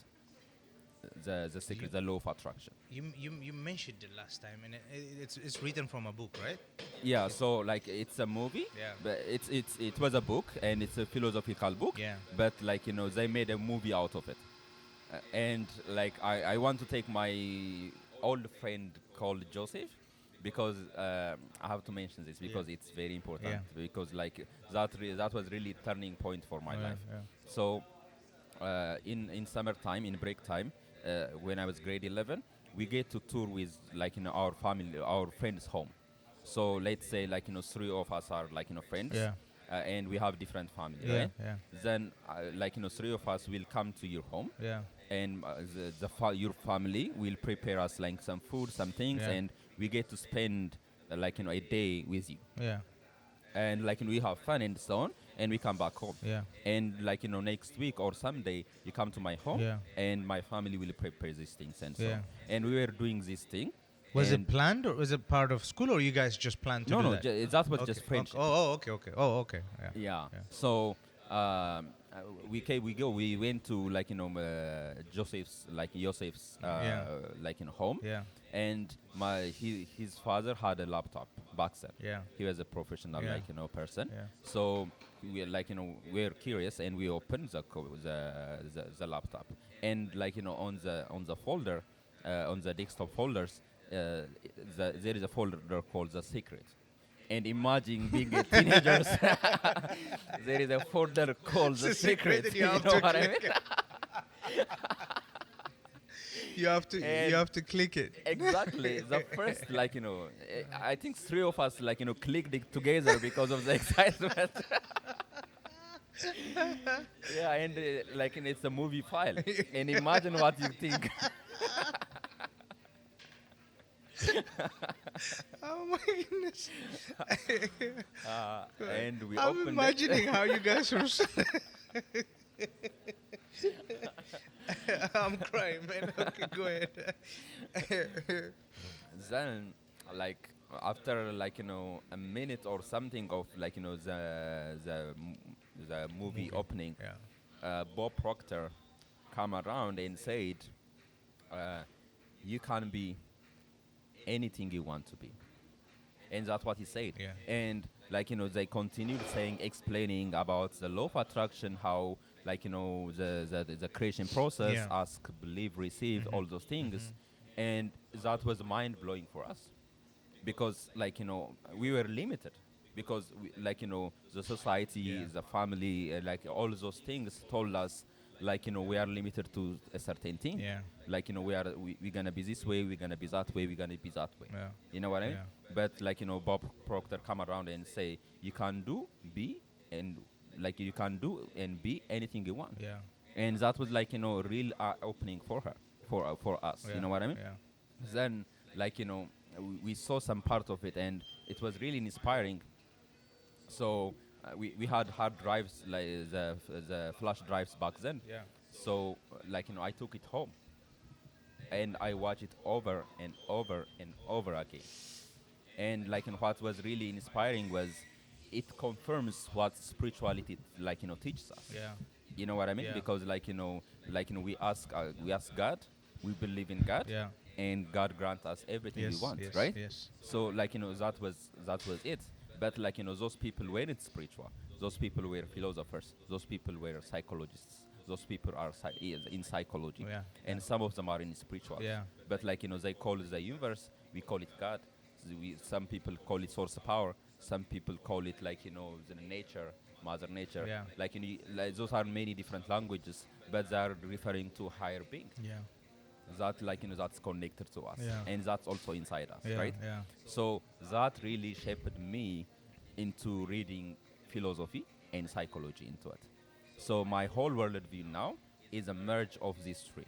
The Secret, the Law of Attraction. You mentioned it last time, and it's written from a book, right? Yeah, so it's a movie, Yeah. but it was a book, and it's a philosophical book. Yeah. But they made a movie out of it, and I want to take my old friend called Joseph, because I have to mention this Yeah. because it's very important, Yeah. because like that was really turning point for my Yeah. life. Yeah. So in summertime, in break time, when I was grade 11, we get to tour with like our family, our friends' home. So let's say like three of us are like friends, Yeah. and we have different family, Yeah. right? Yeah. Then like three of us will come to your home, Yeah. and your family will prepare us like some food, some things, Yeah. and we get to spend like a day with you, Yeah. and like we have fun and so on, and we come back home. Yeah. And like next week or someday you come to my home, Yeah. and my family will prepare these things and so Yeah. on. And we were doing this thing, Was it and planned or was it part of school or you guys just planned to no, do no, that? that was Okay. just Okay. friendship. Oh, oh, okay. Okay. Oh, okay. Yeah. Yeah. Yeah. So we went to like Joseph's Yeah. like home, Yeah. and his father had a laptop back then. Yeah. He was a professional Yeah. person. Yeah. So we like we're curious, and we opened the laptop, and like on the folder, on the desktop folders, there is a folder called the secret. And imagine being a teenagers, there is a folder called It's the a secret secret. and You you have know to what I click mean? it. You have to And you have to click it. exactly. The first, I think three of us, clicked it together because of the excitement. Yeah, and it's a movie file. And imagine what you think. Oh my goodness. And we I'm opened imagining how you guys were I'm crying, man. Okay, go ahead. Then, like, after a minute or something of the movie opening, Yeah. Bob Proctor come around and said, uh, "You can be anything you want to be," and that's what he said. Yeah. And they continued saying, explaining about the law of attraction, how the creation process, Yeah. ask, believe, receive, all those things, and that was mind blowing for us, because we were limited, because the society, Yeah. the family, all those things told us we are limited to a certain thing. Yeah. We're gonna be this way, we're gonna be that way, we're gonna be that way. Yeah. You know what I mean? Yeah. But Bob Proctor come around and say you can do, be, and you can do and be anything you want. Yeah. And that was real opening for her, for us. Yeah. You know what I mean? Yeah. Then we saw some part of it, and it was really inspiring. So we had hard drives, like the flash drives back then. Yeah. So I took it home, and I watched it over and over and over again. And what was really inspiring was it confirms what spirituality teaches us. Yeah. You know what I mean? Yeah. Because we ask God, we believe in God, Yeah. and God grant us everything we Yes. want, Yes. right? Yes. So that was it. But those people weren't spiritual. Those people were philosophers. Those people were psychologists. Those people are in psychology, Yeah. and some of them are in spiritual. Yeah. But they call it the universe. We call it God. Some people call it source of power. Some people call it the nature, Mother Nature. Yeah. Those are many different languages, but they are referring to higher being Yeah. that that's connected to us, Yeah. and that's also inside us, Yeah. right? Yeah. So that really shaped me into reading philosophy and psychology into it. So my whole worldview now is a merge of these three.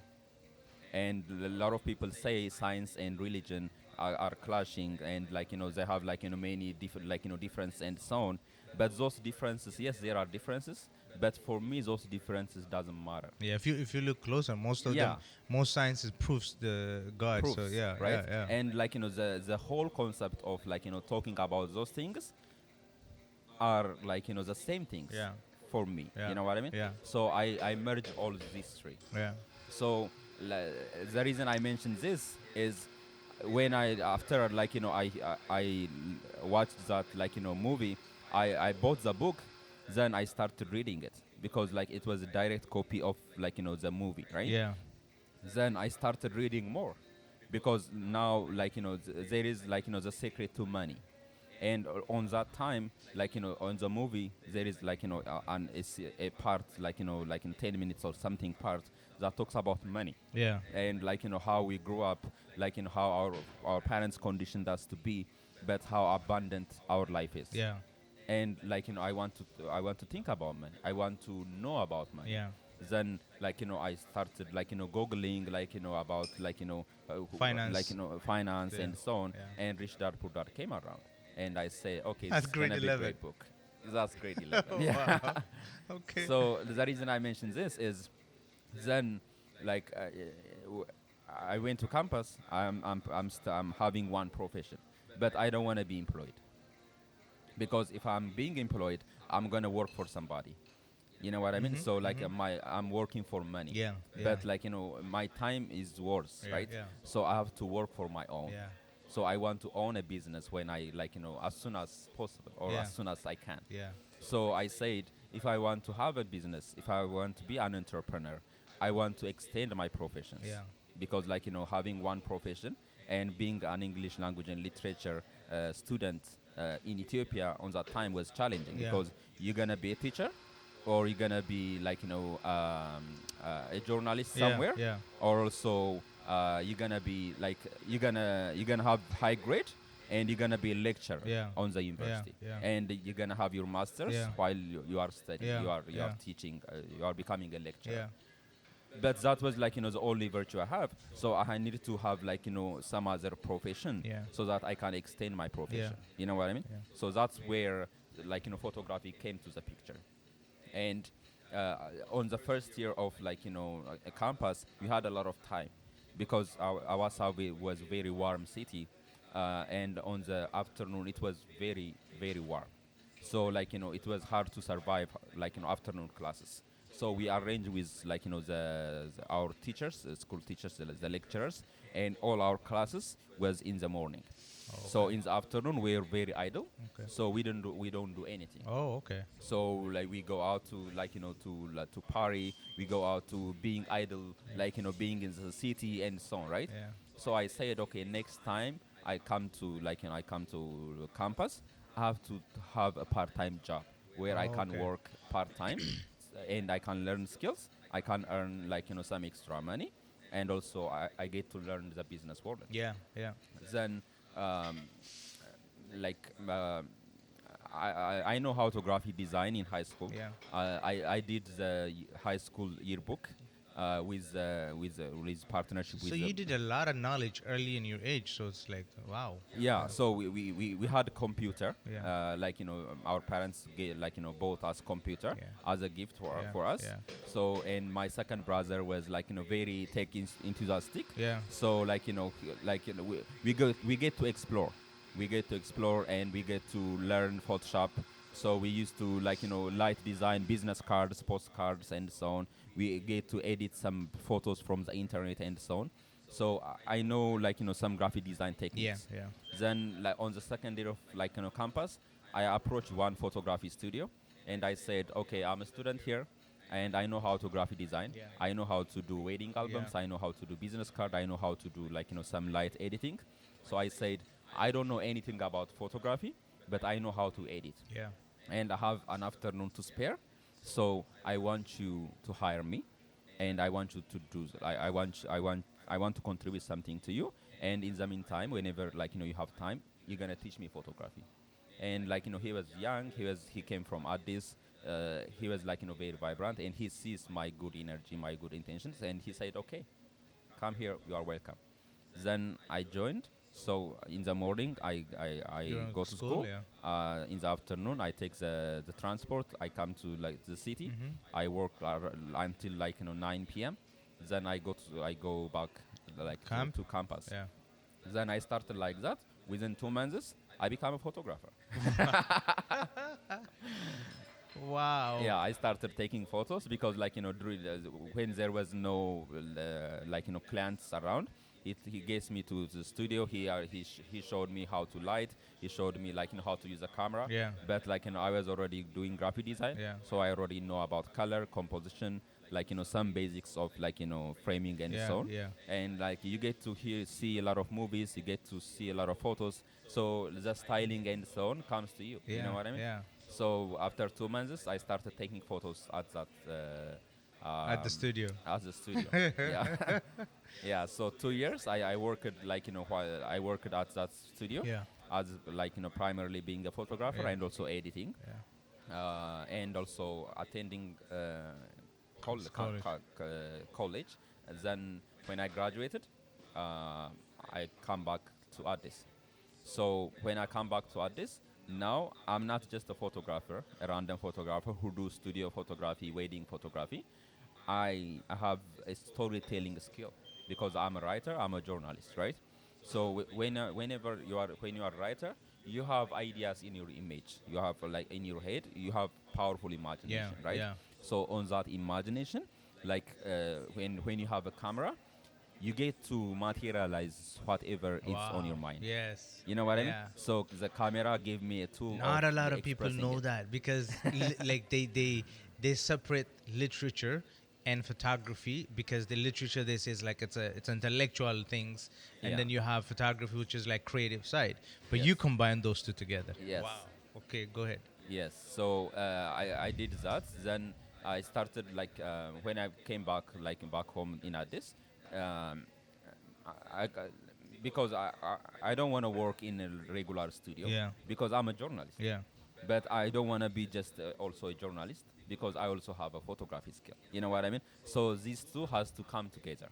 And a lot of people say science and religion are clashing, and they have many different difference and so on. But those differences, yes, there are differences, but for me those differences doesn't matter. Yeah. If you look closer, most of Yeah. them, most sciences proves the God. Proofs, So yeah. right? Yeah. Yeah. And the whole concept of talking about those things are the same things Yeah. for me. Yeah. You know what I mean? Yeah. So I merge all these three. Yeah. So the reason I mention this is when I after I watched that movie, I bought the book, then I started reading it because it was a direct copy of the movie, right? Yeah. Then I started reading more because now there is the secret to money. And on that time, on the movie, there is a part, like in 10 minutes or something part that talks about money, Yeah. and how we grew up, how our parents conditioned us to be, but how abundant our life is. Yeah. And I want to think about money. I want to know about money. Yeah. Then I started googling about Finance. finance Yeah. and so on, Yeah. and Rich Dad Poor Dad came around, and I say, okay, this That's is grade gonna be a 11. great book. That's grade 11. Yeah. Wow. Okay. So the reason I mentioned this is, then like w- I went to campus. I'm having one profession, but I don't want to be employed, because if I'm being employed, I'm gonna work for somebody. You know what I mean? So I'm working for money, Yeah. Yeah. but my time is worse, Yeah. right? Yeah. So I have to work for my own. Yeah. So I want to own a business when I as soon as possible, or Yeah. as soon as I can. Yeah. So I said, if I want to have a business, if I want to be an entrepreneur, I want to extend my professions. Yeah. Because having one profession and being an English language and literature student in Ethiopia on that time was challenging, Yeah. because you're gonna be a teacher, or you're gonna be a journalist Yeah. somewhere, Yeah. or also you're gonna be you're gonna have high grade, and you're gonna be a lecturer Yeah. on the Yeah. university, Yeah. and you're gonna have your masters Yeah. while you are studying, Yeah. you are Yeah. teaching, you are becoming a lecturer. Yeah. But that was the only virtue I have. So I needed to have some other profession, Yeah. so that I can extend my profession. You know what I mean? Yeah. So that's where photography came to the picture. And on the first year of a campus, we had a lot of time, because our Awasawi was very warm city, and on the afternoon it was very very warm. So it was hard to survive afternoon classes. So we arranged with our teachers, school teachers, the lecturers, and all our classes was in the morning. Oh, So okay. in the afternoon we are very idle, Okay. so we don't do anything. Oh, okay. So we go out to to party, we go out to being idle, being in the city and so on, right? Yeah. So I said, okay, next time I come to I come to campus, I have to have a part-time job where I Oh, can okay. work part-time, and I can learn skills, I can earn some extra money, and also I get to learn the business world. Yeah. Yeah. Then um, like I know how to graphic design in high school. Yeah. I did the high school yearbook with partnership So with you did a lot of knowledge early in your age. So it's like, wow. yeah. So we had a computer. Yeah. Our parents gave bought us computer Yeah. as a gift Yeah. for us. Yeah. So, and my second brother was very tech enthusiastic. Yeah. So we get to explore. We get to explore, and we get to learn Photoshop. So we used to light design business cards, postcards, and so on. We get to edit some photos from the internet and so on. So I know some graphic design Yeah. techniques. Yeah. Then on the second day of campus, I approached one photography studio, and I said, okay, I'm a student here, and I know how to graphic design. Yeah. I know how to do wedding albums. Yeah. I know how to do business card. I know how to do some light editing. So I said, I don't know anything about photography, but I know how to edit, Yeah. and I have an afternoon to spare. So I want you to hire me, and I want you to do. I want to contribute something to you. And in the meantime, whenever you have time, you're gonna teach me photography. And he was young. He came from Addis. He was very vibrant, and he sees my good energy, my good intentions, and he said, okay, come here, you are welcome. Then I joined. So in the morning, I You're in go to school, school. yeah. In the afternoon, I take the transport. I come to the city. Mm-hmm. I work until 9 p.m. Then I go back Camp? to campus. Yeah. Then I started like that. Within 2 months, I become a photographer. Wow. Yeah, I started taking photos because, during when there was no, clients around, he gets me to the studio. He showed me how to light. He showed me like how to use a camera. Yeah. But like I was already doing graphic design, Yeah. so I already know about color composition, like some basics of like framing and Yeah. so on. Yeah. And like you get to see a lot of movies, you get to see a lot of photos. So the styling and so on comes to you. You know Yeah. what I mean? Yeah. So after 2 months, I started taking photos at that At the studio. at the studio. Yeah, yeah. So 2 years, I worked like while I worked at that studio Yeah. as like primarily being a photographer Yeah. and also editing, Yeah. and also attending College. college. And then when I graduated, I come back to Addis. So when I come back to Addis, now I'm not just a photographer, a random photographer who do studio photography, wedding photography. I have a storytelling skill because I'm a writer, I'm a journalist, right? So whenever when you are a writer, you have ideas in your image, you have like in your head, you have powerful Yeah. imagination, right? Yeah. So on that imagination, like when you have a camera, you get to materialize whatever is on your Wow. mind. Yes. You know what I mean? Yeah. So the camera gave me a tool of Not a lot of people expressing know it. that because like they separate literature and photography because the literature they say is like it's intellectual things, and Yeah. then you have photography which is like creative side, but Yes. you combine those two together. Yes. Wow. Okay, go ahead. Yes. So I did that. Then I started like when I came back like back home in Addis, um, I because I don't want to work in a regular studio Yeah. because I'm a journalist. Yeah. But I don't want to be just also a journalist because I also have a photography skill. You know what I mean? So these two has to come together.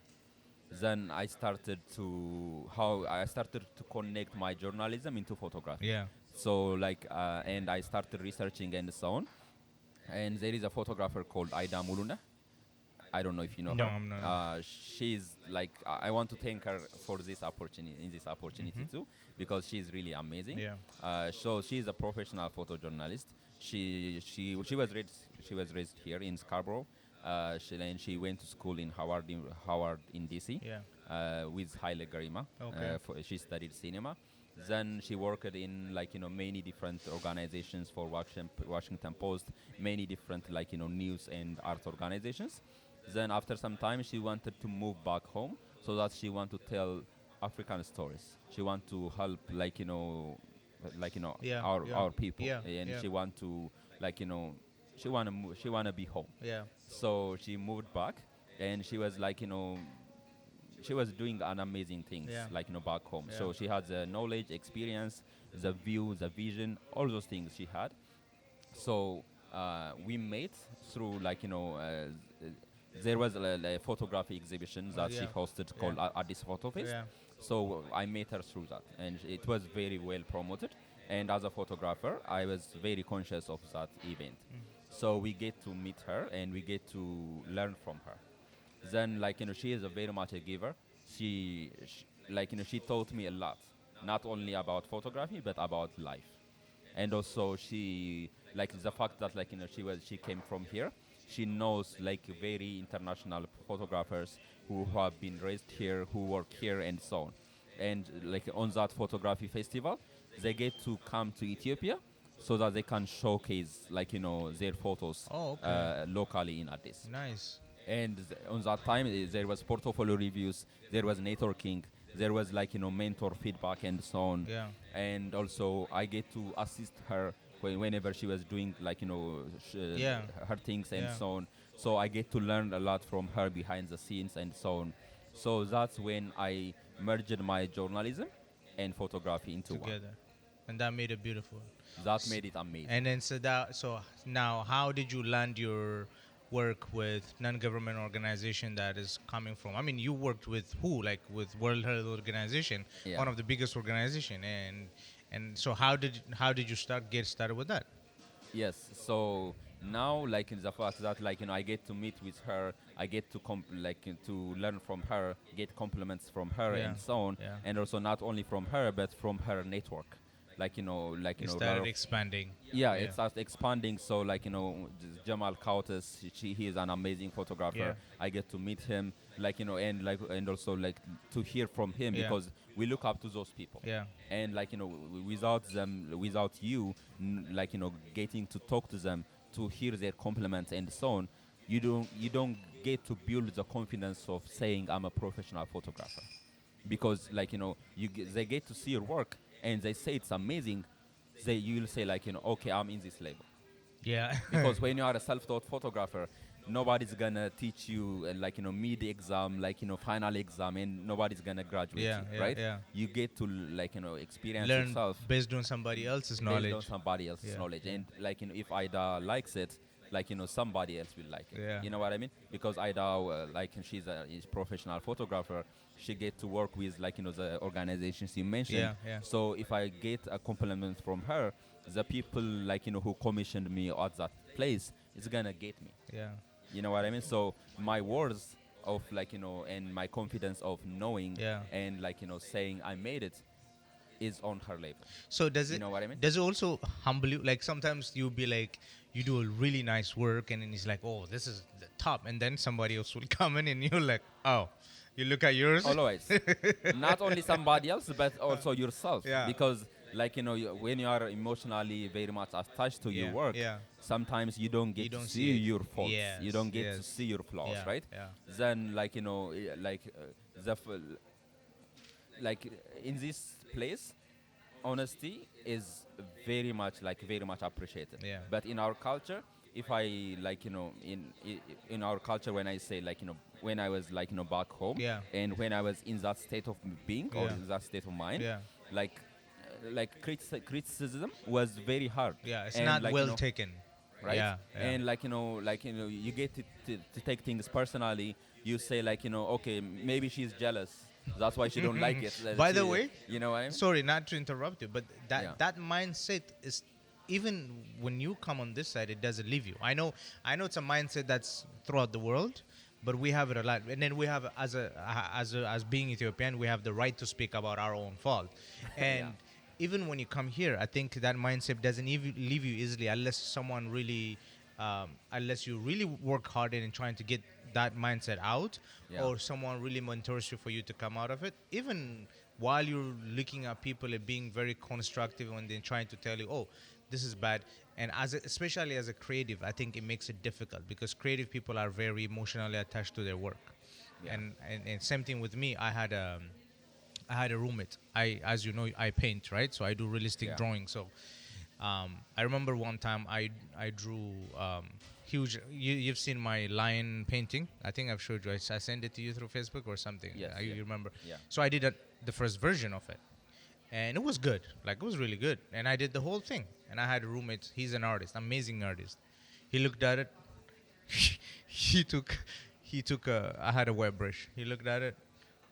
Then I started to connect my journalism into photography. Yeah. So like and I started researching and so on. And there is a photographer called Aida Muluna. I don't know if you know No, her. I'm not. She's like I want to thank her for this opportunity in this opportunity too because she's really amazing. Yeah. So she's a professional photojournalist. She was raised here in Scarborough. She went to school in Howard in DC Yeah. with Haile Garima. Okay. She studied cinema. Then she worked in like many different organizations for Washington Post, many different like news and art organizations. Then after some time, she wanted to move back home so that she want to tell African stories. She want to help like Yeah. Yeah. our people, Yeah. and Yeah. she want to like she wanna be home. Yeah. So she moved back, and she was like she was doing an amazing things Yeah. like back home. Yeah. So she had the knowledge, experience, the view, the vision, all those things she had. So we met through like there was a photography exhibition that she Yeah. hosted Yeah. called Addis Photo Fest. Yeah. So I met her through that, and it was very well promoted. And as a photographer, I was very conscious of that event. So we get to meet her and we get to learn from her. Then like she is a very much a giver. Like she taught me a lot, not only about photography but about life. And also she like the fact that like she came from here. She knows like very international photographers who have been raised here, who work here and so on. And like on that photography festival, they get to come to Ethiopia so that they can showcase like their photos Oh, okay. locally in Addis. Nice. And on that time there was portfolio reviews, there was networking, there was like mentor feedback and so on. Yeah. And also I get to assist her whenever she was doing like Yeah. her things and Yeah. so on. So I get to learn a lot from her behind the scenes and so on. So that's when I merged my journalism and photography into one. Together, and that made it beautiful. That made it amazing. And then so now, how did you land your work with non-government organization that is coming from? I mean, you worked with who? Like with World Health Organization, Yeah. one of the biggest organization, and so how did you get started with that? Yes. So now, like in the fact that like I get to meet with her, I get to to learn from her, get compliments from her, Yeah. and so on, Yeah. and also not only from her but from her network. like It a lot started of, expanding. yeah, Yeah. it starts expanding. So Jamal Kautas, he is an amazing Yeah. photographer. I get to meet him, and also like to hear from him, Yeah. because we look up to those people. Yeah. And without them, without you, getting to talk to them, to hear their compliments and so on, you don't get to build the confidence of saying I'm a professional photographer, because they get to see your work and they say it's amazing. You'll say okay, I'm in this label. Yeah. Because when you are a self-taught photographer, nobody's gonna teach you mid exam, final exam, and nobody's gonna graduate Yeah. you, Yeah. right? Yeah. You get to experience Learn yourself based on somebody else's based on knowledge. somebody else's Yeah. knowledge. Yeah. And if Ida likes it, somebody else will like it. Yeah. You know what I mean? Because Ida, she's a professional photographer. She get to work with the organizations you mentioned. Yeah. Yeah. So if I get a compliment from her, the people who commissioned me at that place, it's gonna get me. Yeah. You know what I mean? So my words of and my confidence of knowing Yeah. and saying I made it is on her label. So does You it know what I mean? does it also humble you? Like sometimes you'll be like you do a really nice work and then it's like, oh, this is the top, and then somebody else will come in and you're like, oh, you look at yours. Always. Not only somebody else, but also yourself. Yeah. Because when you are emotionally very much attached to your Yeah. work, Yeah. sometimes you don't You get to don't see see it. your faults. You Yes. don't get to Yes. see your flaws, Yeah. right? Yeah. Then the in this place, honesty is very much appreciated. Yeah. But in our culture, if I in our culture, when I say when I was back home, Yeah. and when I was in that state of being, or Yeah. in that state of mind, Yeah. like criticism was very hard. Yeah. It's And not well taken. right? Yeah. Yeah. And you get to take things personally. You say okay, maybe she's jealous, that's why she don't like it. By the way, You know what I mean? sorry, not to interrupt you, but that Yeah. that mindset is even when you come on this side, it doesn't leave you. I know it's a mindset that's throughout the world, but we have it a lot. And then we have as being Ethiopian, we have the right to speak about our own fault. And Yeah. even when you come here, I think that mindset doesn't leave you easily unless someone really, unless you really work hard in trying to get that mindset out, Yeah. or someone really mentors you for you to come out of it. Even while you're looking at people and being very constructive when they're trying to tell you, oh, this is bad. And especially as a creative, I think it makes it difficult because creative people are very emotionally attached to their work. Yeah. And same thing with me. I had a roommate. As you know, I paint, right? So I do realistic Yeah. drawing. So I remember one time I drew huge. You've seen my lion painting. I think I've showed you. I sent it to you through Facebook or something. Yes, You yeah. remember? Yeah. So I did the first version of it, and it was good. Like it was really good. And I did the whole thing. And I had a roommate. He's an artist, amazing artist. He looked at it. he took I had a white brush. He looked at it.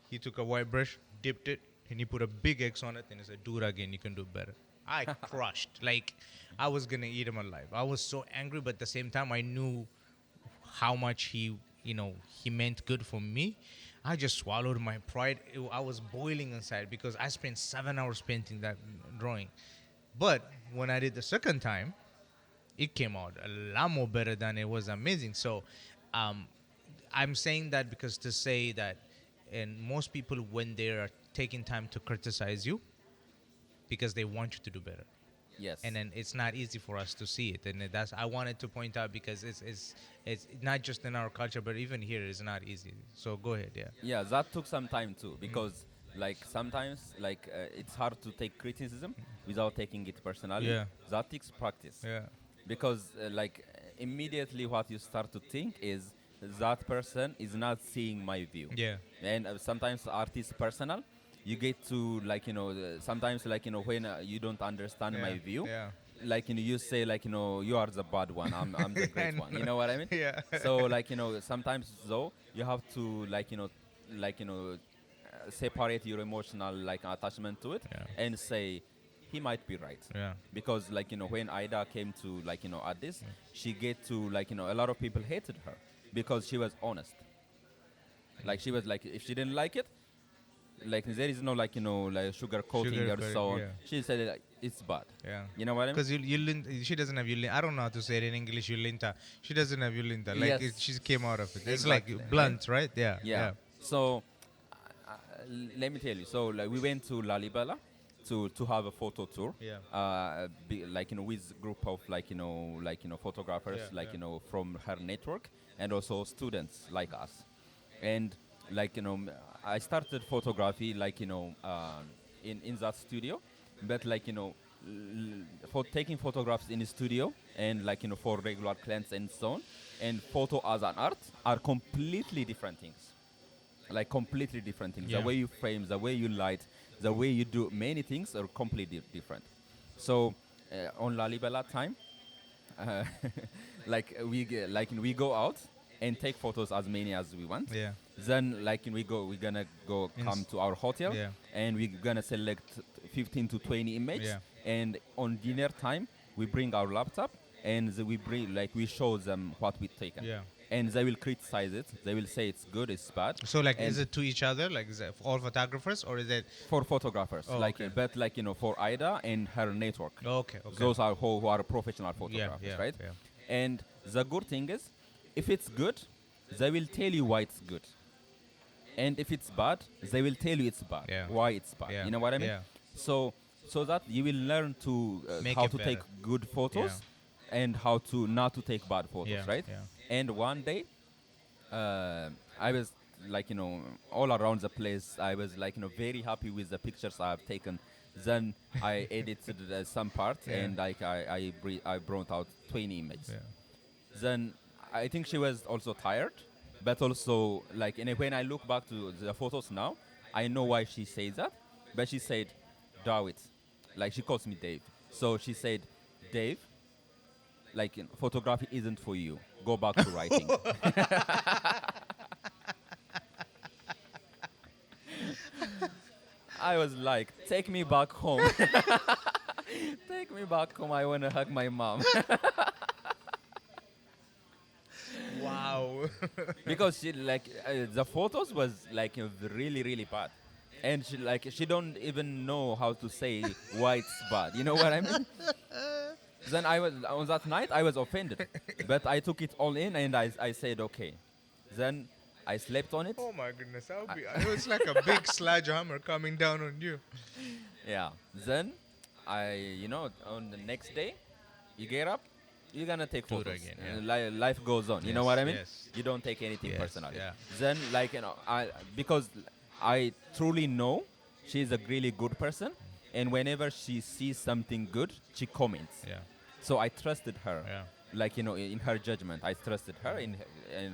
He took a white brush, dipped it, and he put a big X on it, and he said, "Do it again. You can do better." I crushed. Like I was gonna eat him alive. I was so angry, but at the same time, I knew how much he meant good for me. I just swallowed my pride. I was boiling inside because I spent 7 hours painting that drawing. But when I did the second time, it came out a lot more better than it was amazing. So um, I'm saying that because to say that, and most people when they are taking time to criticize you because they want you to do better, Yes. and then it's not easy for us to see it, and that's I wanted to point out because it's not just in our culture, but even here it's not easy. So go ahead, yeah. Yeah, that took some time too, because sometimes it's hard to take criticism without taking it personally. Yeah. That takes practice. Yeah. Because immediately what you start to think is that person is not seeing my view. Yeah. And sometimes art is personal. You get to sometimes when you don't understand Yeah. my view, Yeah. you say you are the bad one, I'm the great one, you know what I mean? Yeah. So sometimes though you have to separate your emotional attachment to it, Yeah. and say he might be right. Yeah. Because when Ida came to at this, she get to a lot of people hated her because she was honest. She was if she didn't like it, like there is no like like sugar coating Sugar or coating, so on. yeah. She said like, it's bad. Yeah. You know what I mean? Because she doesn't have Yulinta. I don't know how to say it in English. Yulinta. She doesn't have Yulinta. Like Yes, she came out of it. It's like exactly. Right? blunt, right? Yeah. Yeah. Yeah. So let me tell you. So like we went to Lalibela to have a photo tour. Yeah. Like with group of like photographers Yeah. like Yeah. from her network and also students like us, and like I started photography like in that studio, but like for taking photographs in the studio and like for regular clients and so on, and photo as an art are completely different things, like completely different things. The Yeah. way you frame, the way you light, the way you do many things are completely different. So on Lalibela time, uh, we go out and take photos as many as we want. Yeah. Then we're gonna go come to our hotel, Yeah. and we're gonna select 15 to 20 images. Yeah. And on dinner time, we bring our laptop and we show them what we've taken. Yeah. And they will criticize it. They will say it's good, it's bad. So like, And is it to each other? Like, is it all photographers or is it? for photographers, Oh, like okay. but like for Ida and her network. Okay. Okay. Those are who are professional photographers, yeah, right? yeah. And the good thing is, if it's good, they will tell you why it's good. And if it's bad, they will tell you it's bad. Yeah. Why it's bad. Yeah. You know what I mean? Yeah. So that you will learn to Make how it to better. take good photos and how to not to take bad photos, Yeah, right? yeah. And one day, I was like all around the place. I was like very happy with the pictures I've taken. Then I edited some part Yeah. and like I brought out 20 images. Yeah. Then I think she was also tired, but also like when I look back to the photos now, I know why she says that. But she said, Dawit, like she calls me Dave. So she said, Dave, like photography isn't for you. Go back to writing. I was like, take me back home. Take me back home. I want to hug my mom. Wow. Because she like the photos was like really really bad, and she don't even know how to say why it's bad. You know what I mean? Then I was on that night I was offended, but I took it all in and I said okay. Then I slept on it. Oh my goodness! It was like a big sledgehammer coming down on you. Yeah. Then on the next day, you get up, you're gonna take Do it photos. again, And yeah. life goes on. You know Yes, what I mean? yes. You don't take anything Yes, personally. yeah. Then I because I truly know she's a really good person, and whenever she sees something good, she comments. Yeah. So I trusted her. Yeah. Like in her judgment, I trusted her in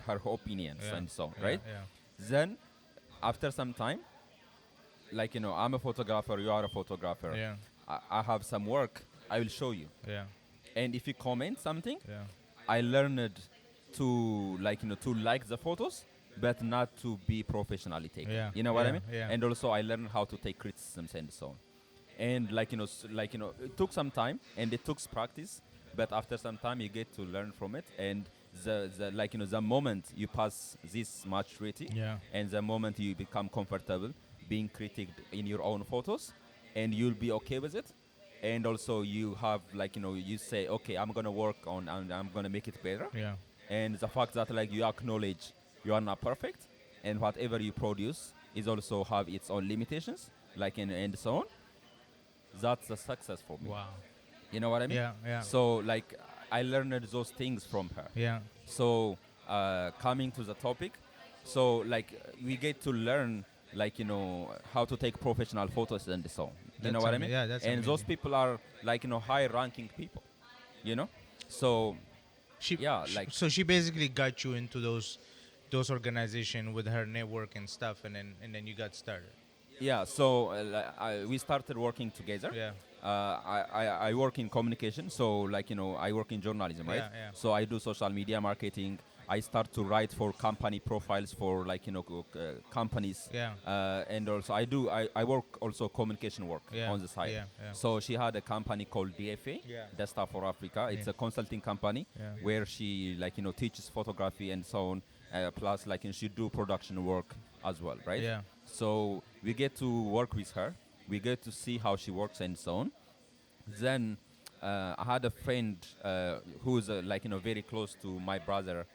her opinions Yeah. and so Yeah, right. yeah. Then after some time, like I'm a photographer, you are a photographer. Yeah. I have some work. I will show you. Yeah. And if you comment something, Yeah. I learned to like the photos, but not to be professionally taken. Yeah, You know what I yeah, mean? yeah. And also I learned how to take criticisms and so on. And it took some time and it took practice, but after some time you get to learn from it. And the moment you pass this maturity, Yeah. and the moment you become comfortable being critiqued in your own photos, and you'll be okay with it, and also you have you say okay, I'm gonna work on and I'm gonna make it better. Yeah. And the fact that like you acknowledge you are not perfect, and whatever you produce is also have its own limitations, and so on. That's a success for me. Wow. You know what I mean? Yeah, yeah. So like I learned those things from her. Yeah. So coming to the topic, so like we get to learn how to take professional photos and so on. You know That's what I mean? yeah, that's and those amazing. people are high ranking people. You know? So She yeah, sh- like so she basically got you into those organization with her network and stuff, and then you got started. yeah, so we started working together. Yeah. I work in communication, so I work in journalism, right? Yeah, yeah. So I do social media marketing. I start to write for company profiles for companies. Yeah. And also I work also communication work Yeah, on the side. yeah, yeah. So she had a company called DFA, Yeah. Desktop for Africa. It's Yeah. a consulting company Yeah. where she teaches photography and so on. Plus she do production work as well, right? Yeah. So We get to work with her. We get to see how she works and so on. Then I had a friend who's very close to my brother.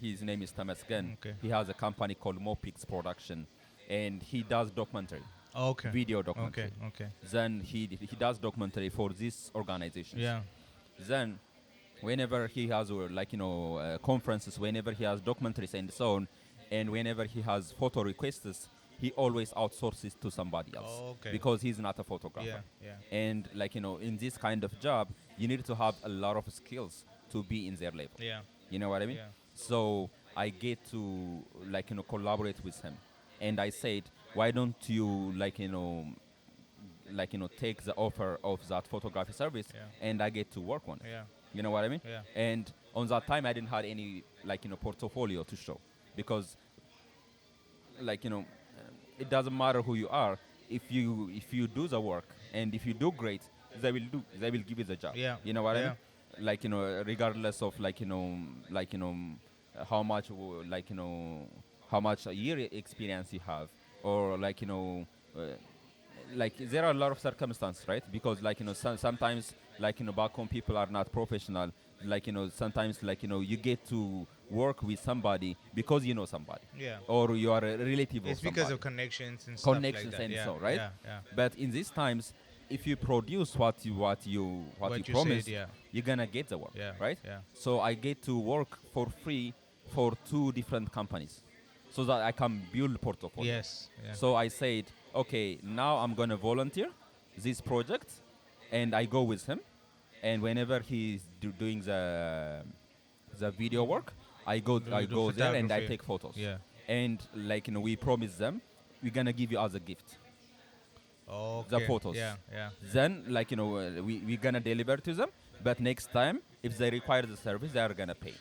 His name is Thomas Gunn. Okay. He has a company called Mopix Production, and he does documentary, Okay. video Okay. documentary. Okay. Then he does documentary for these organizations. Yeah. Then whenever he has conferences, whenever he has documentaries and so on, and whenever he has photo requests, he always outsources to somebody else Okay. because he's not a photographer. Yeah. Yeah. And in this kind of job, you need to have a lot of skills to be in their level. Yeah. You know what I mean? Yeah. So I get to collaborate with him, and I said, why don't you take the offer of that photography service, Yeah. and I get to work on it. Yeah. You know what I mean? Yeah. And on that time, I didn't have any portfolio to show, because it doesn't matter who you are. If you do the work and if you do great, they will give you the job. Yeah. You know what I Yeah. mean? Regardless of how much how much a year experience you have, or there are a lot of circumstances, right? Because sometimes back home people are not professional. Sometimes you get to work with somebody because you know somebody, Yeah. or you are a relative It's of because somebody. of connections and stuff like Connections that. and Yeah. so, right? Yeah. Yeah. But in these times, if you produce what you What you promise, said, yeah. you're gonna get the work, Yeah. right? Yeah. So I get to work for free for 2 different companies, so that I can build portfolio. Yes. Yeah. So I said, okay, now I'm gonna volunteer this project, and I go with him. And whenever he's doing the video work, I go there and I photography. take photos. Yeah. And we promise them, we're gonna give you as a gift Okay. the photos. Yeah. Yeah. Then we're gonna deliver to them. But next time, if they require the service, they are gonna pay.